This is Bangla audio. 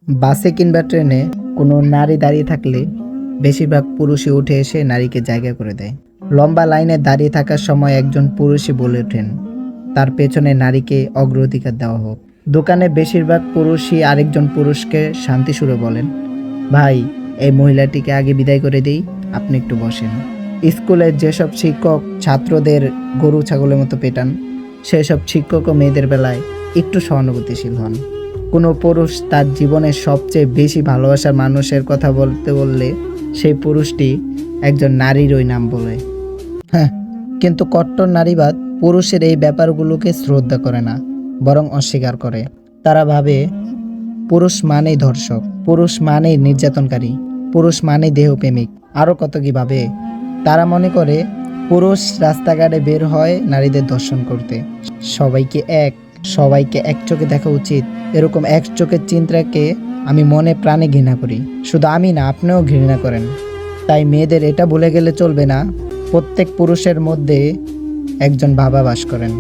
বাসে কিংবা ট্রেনে কোনো নারী দাঁড়িয়ে থাকলে বেশিরভাগ পুরুষই উঠে এসে নারীকে জায়গা করে দেয়। লম্বা লাইনে দাঁড়িয়ে থাকার সময় একজন পুরুষই বলে ওঠেন তার পেছনে নারীকে অগ্রাধিকার দেওয়া হোক। দোকানে বেশিরভাগ পুরুষই আরেকজন পুরুষকে শান্তি সুরে বলেন, ভাই এই মহিলাটিকে আগে বিদায় করে দিই, আপনি একটু বসেন। স্কুলের যেসব শিক্ষক ছাত্রদের গরু ছাগলের মতো পেটান, সেসব শিক্ষকও মেয়েদের বেলায় একটু সহানুভূতিশীল হন। কোনো পুরুষ তার জীবনের সবচেয়ে বেশি ভালোবাসার মানুষের কথা বলতে বললে সেই পুরুষটি একজন নারীরই নাম বলে। হ্যাঁ, কিন্তু কট্টর নারীবাদ পুরুষের এই ব্যাপারগুলোকে শ্রদ্ধা করে না, বরং অস্বীকার করে। তারা ভাবে পুরুষ মানেই ধর্ষক, পুরুষ মানেই নির্যাতনকারী, পুরুষ মানেই দেহপ্রেমিক, আরও কত কি ভাবে। তারা মনে করে পুরুষ রাস্তাঘাটে বের হয় নারীদের দর্শন করতে। সবাইকে এক চোখে দেখা উচিত, এরকম এক চোখের চিন্তাকে আমি মনে প্রাণে ঘৃণা করি। শুধু আমি না, আপনিও ঘৃণা করেন। তাই মেয়েদের এটা ভুলে গেলে চলবে না, প্রত্যেক পুরুষের মধ্যে একজন বাবা বাস করেন।